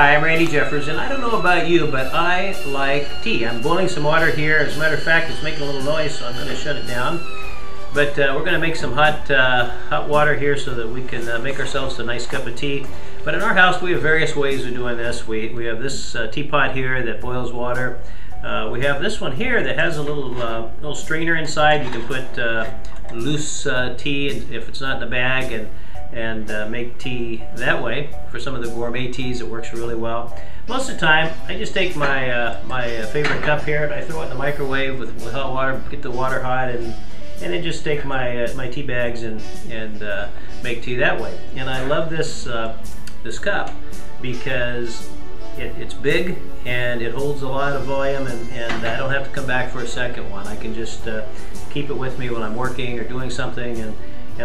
Hi, I'm Randy Jeffers, and I don't know about you, but I like tea. I'm boiling some water here. As a matter of fact, it's making a little noise, so I'm going to shut it down. But we're going to make some hot water here so that we can make ourselves a nice cup of tea. But in our house, we have various ways of doing this. We have this teapot here that boils water. We have this one here that has a little strainer inside. You can put loose tea if it's not in a bag, and make tea that way. For some of the gourmet teas, it works really well. Most of the time, I just take my favorite cup here and I throw it in the microwave with hot water, get the water hot, and then just take my tea bags and make tea that way. And I love this this cup because it's big and it holds a lot of volume, and I don't have to come back for a second one. I can just keep it with me when I'm working or doing something, and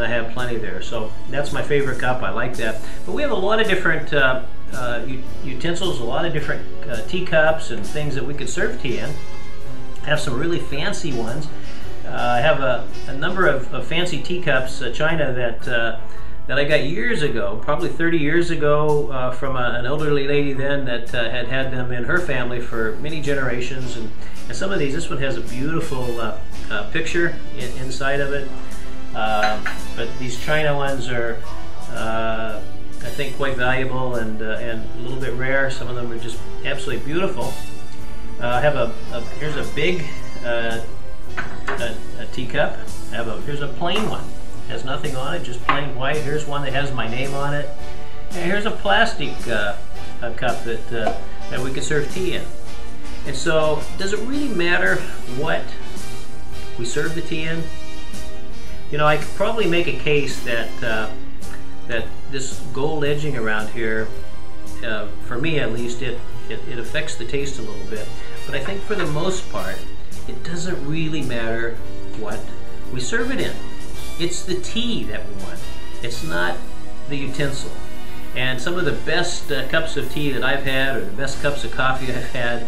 I have plenty there. So that's my favorite cup. I like that. But we have a lot of different utensils, a lot of different teacups and things that we could serve tea in. I have some really fancy ones. I have a number of fancy teacups, china, that I got years ago, probably 30 years ago, from an elderly lady then that had them in her family for many generations. And some of these, this one has a beautiful picture inside of it. But these china ones are, I think, quite valuable and a little bit rare. Some of them are just absolutely beautiful. I have here's a big a teacup. Here's a plain one. Has nothing on it, just plain white. Here's one that has my name on it. And here's a plastic a cup that we could serve tea in. And so, does it really matter what we serve the tea in? You know, I could probably make a case that that this gold edging around here, for me at least, it affects the taste a little bit. But I think for the most part, it doesn't really matter what we serve it in. It's the tea that we want. It's not the utensil. And some of the best cups of tea that I've had, or the best cups of coffee I've had,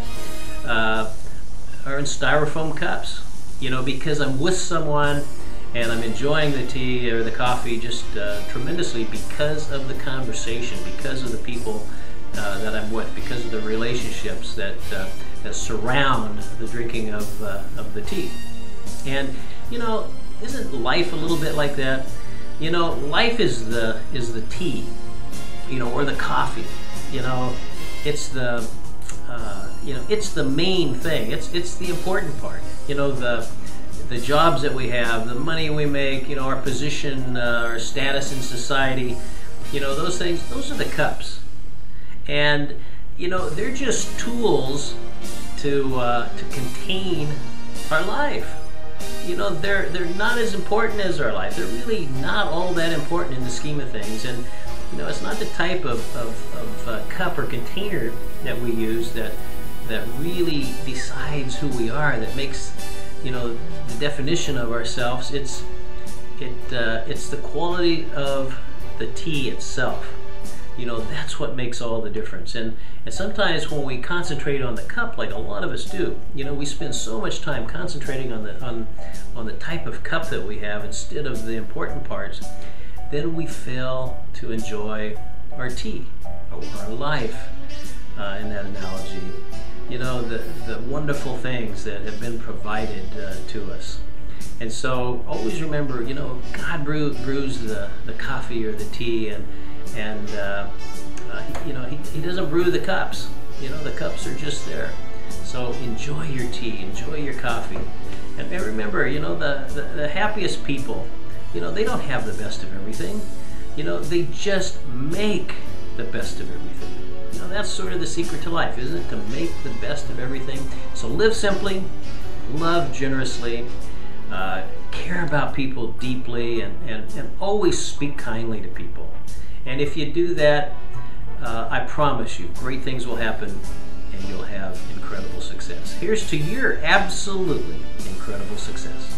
are in styrofoam cups. You know, because I'm with someone and I'm enjoying the tea or the coffee just tremendously because of the conversation, because of the people that I'm with, because of the relationships that surround the drinking of the tea. And you know, isn't life a little bit like that? You know, life is the tea, you know, or the coffee. You know, it's the it's the main thing. It's the important part. You know, the jobs that we have, the money we make, you know, our position, our status in society, you know, those things, those are the cups. And, you know, they're just tools to contain our life. You know, they're not as important as our life. They're really not all that important in the scheme of things. And, you know, it's not the type of cup or container that we use that really decides who we are, that makes, you know, the definition of ourselves. It's the quality of the tea itself. You know, that's what makes all the difference. And sometimes when we concentrate on the cup, like a lot of us do, you know, we spend so much time concentrating on the type of cup that we have instead of the important parts, then we fail to enjoy our tea, or our life, in that analogy. You know, the wonderful things that have been provided to us. And so always remember, you know, God brews the coffee or the tea, and you know, he doesn't brew the cups. You know, the cups are just there. So enjoy your tea, enjoy your coffee. And remember, you know, the happiest people, you know, they don't have the best of everything. You know, they just make the best of everything. You know, that's sort of the secret to life, isn't it? To make the best of everything. So live simply, love generously, care about people deeply, and always speak kindly to people. And if you do that, I promise you, great things will happen and you'll have incredible success. Here's to your absolutely incredible success.